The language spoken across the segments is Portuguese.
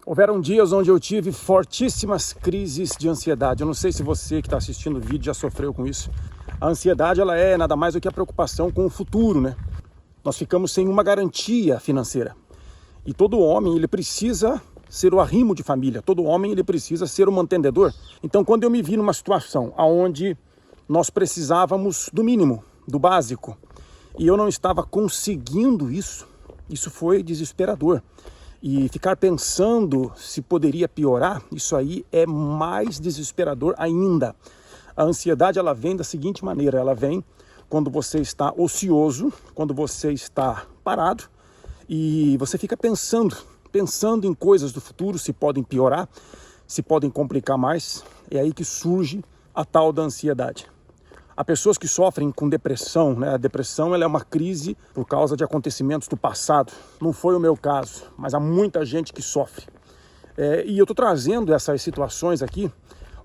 Houveram dias onde eu tive fortíssimas crises de ansiedade. Eu não sei se você que está assistindo o vídeo já sofreu com isso. A ansiedade ela é nada mais do que a preocupação com o futuro, né? Nós ficamos sem uma garantia financeira. E todo homem ele precisa ser o arrimo de família. Todo homem ele precisa ser o mantenedor. Então quando eu me vi numa situação onde nós precisávamos do mínimo, do básico, e eu não estava conseguindo isso foi desesperador. E ficar pensando se poderia piorar, isso aí é mais desesperador ainda. A ansiedade ela vem da seguinte maneira, ela vem quando você está ocioso, quando você está parado e você fica pensando em coisas do futuro, se podem piorar, se podem complicar mais. É aí que surge a tal da ansiedade. Há pessoas que sofrem com depressão, né? A depressão ela é uma crise por causa de acontecimentos do passado. Não foi o meu caso, mas há muita gente que sofre. E eu estou trazendo essas situações aqui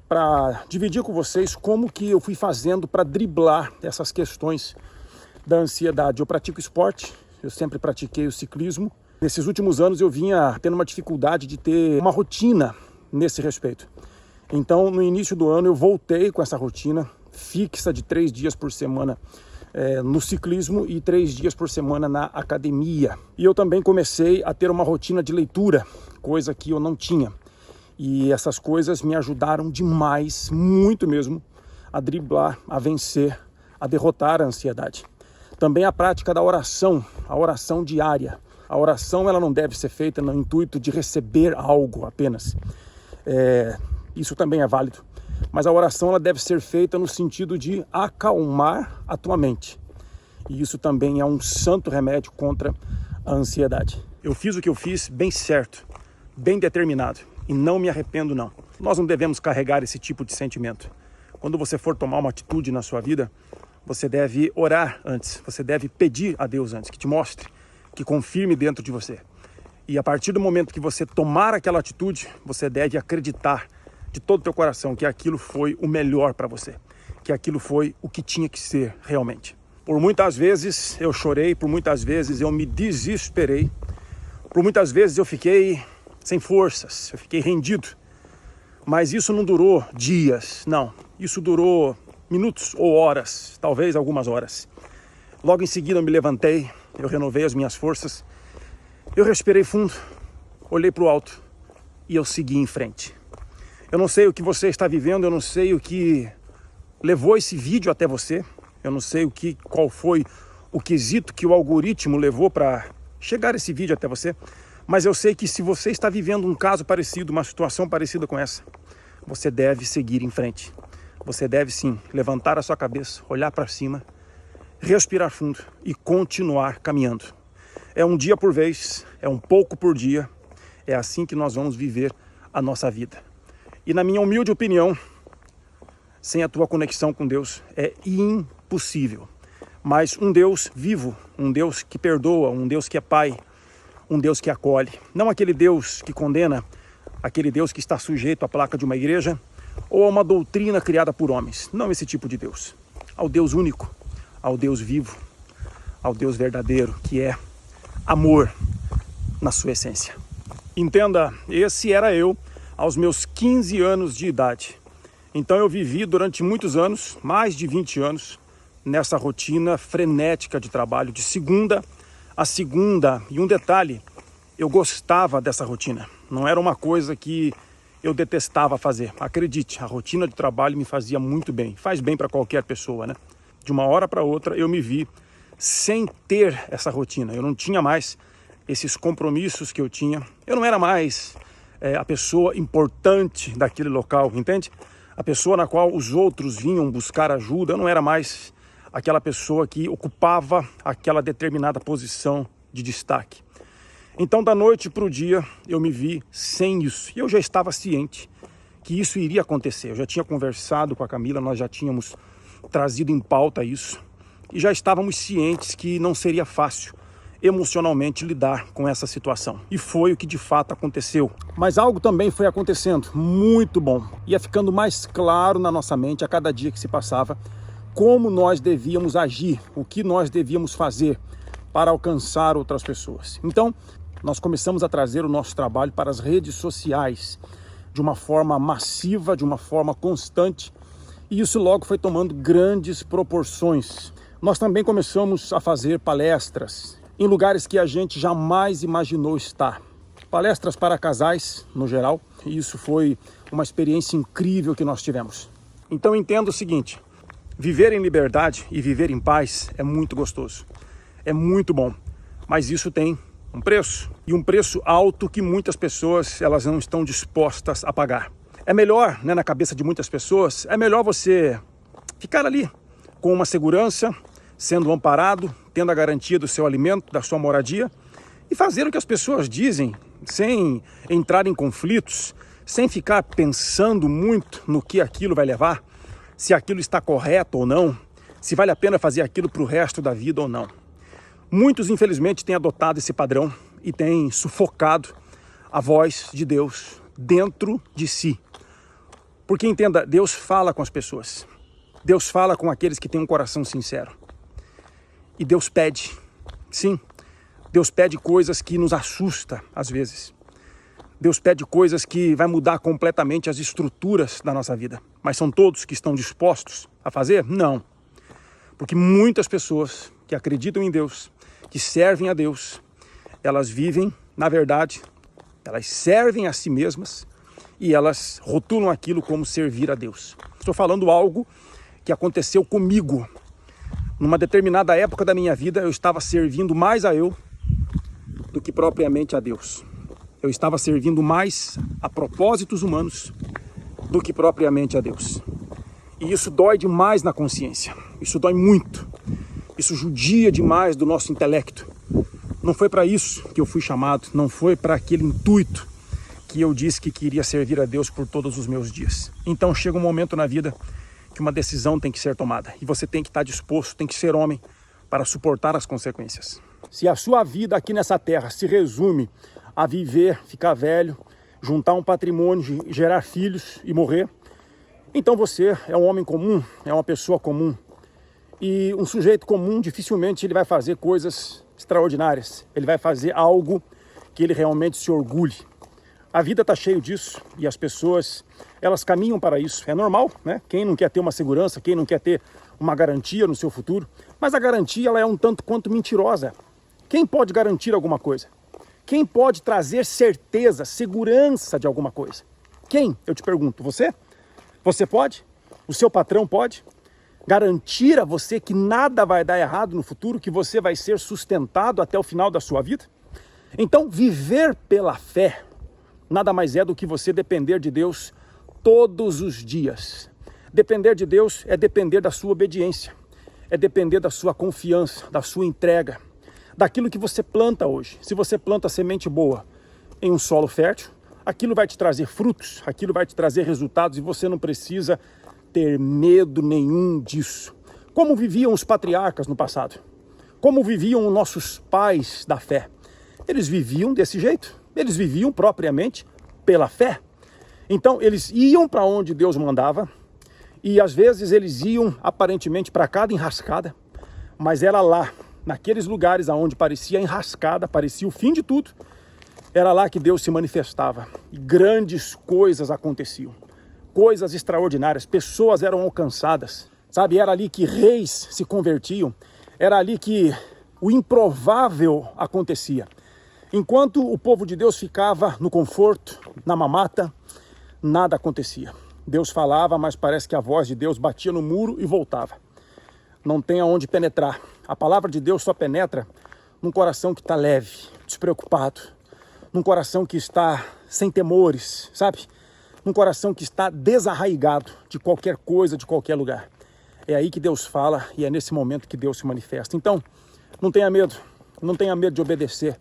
para dividir com vocês como que eu fui fazendo para driblar essas questões da ansiedade. Eu pratico esporte, eu sempre pratiquei o ciclismo. Nesses últimos anos eu vinha tendo uma dificuldade de ter uma rotina nesse respeito. Então no início do ano eu voltei com essa rotina fixa de 3 dias por semana no ciclismo e 3 dias por semana na academia. E eu também comecei a ter uma rotina de leitura, coisa que eu não tinha. E essas coisas me ajudaram demais, muito mesmo, a driblar, a vencer, a derrotar a ansiedade. Também a prática da oração, a oração diária. A oração ela não deve ser feita no intuito de receber algo apenas. Isso também é válido. Mas a oração ela deve ser feita no sentido de acalmar a tua mente. E isso também é um santo remédio contra a ansiedade. Eu fiz o que eu fiz bem certo, bem determinado. E não me arrependo não. Nós não devemos carregar esse tipo de sentimento. Quando você for tomar uma atitude na sua vida, você deve orar antes. Você deve pedir a Deus antes, que te mostre, que confirme dentro de você. E a partir do momento que você tomar aquela atitude, você deve acreditar de todo o teu coração que aquilo foi o melhor para você, que aquilo foi o que tinha que ser realmente. Por muitas vezes eu chorei, por muitas vezes eu me desesperei, por muitas vezes eu fiquei sem forças, eu fiquei rendido, mas isso não durou dias, não, isso durou minutos ou horas, talvez algumas horas. Logo em seguida eu me levantei, eu renovei as minhas forças, eu respirei fundo, olhei para o alto e eu segui em frente. Eu não sei o que você está vivendo, eu não sei o que levou esse vídeo até você, eu não sei qual foi o quesito que o algoritmo levou para chegar esse vídeo até você, mas eu sei que se você está vivendo um caso parecido, uma situação parecida com essa, você deve seguir em frente. Você deve sim levantar a sua cabeça, olhar para cima, respirar fundo e continuar caminhando. É um dia por vez, é um pouco por dia, é assim que nós vamos viver a nossa vida. E na minha humilde opinião, sem a tua conexão com Deus é impossível. Mas um Deus vivo, um Deus que perdoa, um Deus que é Pai, um Deus que acolhe. Não aquele Deus que condena, aquele Deus que está sujeito à placa de uma igreja ou a uma doutrina criada por homens. Não esse tipo de Deus. Ao Deus único, ao Deus vivo, ao Deus verdadeiro, que é amor na sua essência. Entenda, esse era eu aos meus 15 anos de idade. Então eu vivi durante muitos anos, mais de 20 anos, nessa rotina frenética de trabalho, de segunda a segunda. E um detalhe, eu gostava dessa rotina. Não era uma coisa que eu detestava fazer. Acredite, a rotina de trabalho me fazia muito bem. Faz bem para qualquer pessoa, né? De uma hora para outra eu me vi sem ter essa rotina. Eu não tinha mais esses compromissos que eu tinha. Eu não era mais a pessoa importante daquele local, entende? A pessoa na qual os outros vinham buscar ajuda. Eu não era mais aquela pessoa que ocupava aquela determinada posição de destaque. Então, da noite para o dia, eu me vi sem isso. E eu já estava ciente que isso iria acontecer. Eu já tinha conversado com a Camila, nós já tínhamos trazido em pauta isso. E já estávamos cientes que não seria fácil emocionalmente lidar com essa situação. E foi o que de fato aconteceu. Mas algo também foi acontecendo muito bom. Ia ficando mais claro na nossa mente a cada dia que se passava como nós devíamos agir, o que nós devíamos fazer para alcançar outras pessoas. Então, nós começamos a trazer o nosso trabalho para as redes sociais de uma forma massiva, de uma forma constante, e isso logo foi tomando grandes proporções. Nós também começamos a fazer palestras em lugares que a gente jamais imaginou estar. Palestras para casais, no geral, e isso foi uma experiência incrível que nós tivemos. Então entenda o seguinte, viver em liberdade e viver em paz é muito gostoso, é muito bom, mas isso tem um preço, e um preço alto que muitas pessoas elas não estão dispostas a pagar. É melhor, né, na cabeça de muitas pessoas, é melhor você ficar ali com uma segurança, sendo amparado, tendo a garantia do seu alimento, da sua moradia, e fazer o que as pessoas dizem, sem entrar em conflitos, sem ficar pensando muito no que aquilo vai levar, se aquilo está correto ou não, se vale a pena fazer aquilo para o resto da vida ou não. Muitos, infelizmente, têm adotado esse padrão e têm sufocado a voz de Deus dentro de si. Porque, entenda, Deus fala com as pessoas. Deus fala com aqueles que têm um coração sincero. E Deus pede, sim, Deus pede coisas que nos assustam às vezes. Deus pede coisas que vai mudar completamente as estruturas da nossa vida. Mas são todos que estão dispostos a fazer? Não. Porque muitas pessoas que acreditam em Deus, que servem a Deus, elas vivem, na verdade, elas servem a si mesmas e elas rotulam aquilo como servir a Deus. Estou falando algo que aconteceu comigo. Numa determinada época da minha vida, eu estava servindo mais a eu do que propriamente a Deus. Eu estava servindo mais a propósitos humanos do que propriamente a Deus. E isso dói demais na consciência. Isso dói muito. Isso judia demais do nosso intelecto. Não foi para isso que eu fui chamado, não foi para aquele intuito que eu disse que queria servir a Deus por todos os meus dias. Então chega um momento na vida que uma decisão tem que ser tomada. E você tem que estar disposto, tem que ser homem para suportar as consequências. Se a sua vida aqui nessa terra se resume a viver, ficar velho, juntar um patrimônio, gerar filhos e morrer, então você é um homem comum, é uma pessoa comum. E um sujeito comum, dificilmente ele vai fazer coisas extraordinárias. Ele vai fazer algo que ele realmente se orgulhe. A vida está cheia disso e as pessoas, elas caminham para isso. É normal, né? Quem não quer ter uma segurança, quem não quer ter uma garantia no seu futuro. Mas a garantia ela é um tanto quanto mentirosa. Quem pode garantir alguma coisa? Quem pode trazer certeza, segurança de alguma coisa? Quem? Eu te pergunto, você? Você pode? O seu patrão pode? Garantir a você que nada vai dar errado no futuro, que você vai ser sustentado até o final da sua vida? Então, viver pela fé nada mais é do que você depender de Deus todos os dias. Depender de Deus é depender da sua obediência, é depender da sua confiança, da sua entrega, daquilo que você planta hoje. Se você planta semente boa em um solo fértil, aquilo vai te trazer frutos, aquilo vai te trazer resultados e você não precisa ter medo nenhum disso. Como viviam os patriarcas no passado? Como viviam os nossos pais da fé? Eles viviam desse jeito. Eles viviam propriamente pela fé. Então eles iam para onde Deus mandava e às vezes eles iam aparentemente para cada enrascada, mas era lá, naqueles lugares onde parecia enrascada, parecia o fim de tudo, era lá que Deus se manifestava e grandes coisas aconteciam. Coisas extraordinárias, pessoas eram alcançadas, sabe? Era ali que reis se convertiam, era ali que o improvável acontecia. Enquanto o povo de Deus ficava no conforto, na mamata, nada acontecia. Deus falava, mas parece que a voz de Deus batia no muro e voltava. Não tem aonde penetrar. A palavra de Deus só penetra num coração que está leve, despreocupado, num coração que está sem temores, sabe? Num coração que está desarraigado de qualquer coisa, de qualquer lugar. É aí que Deus fala e é nesse momento que Deus se manifesta. Então, não tenha medo de obedecer,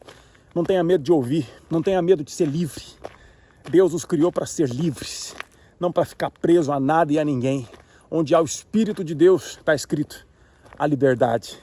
não tenha medo de ouvir, não tenha medo de ser livre. Deus nos criou para ser livres, não para ficar preso a nada e a ninguém. Onde há o Espírito de Deus, está escrito, a liberdade.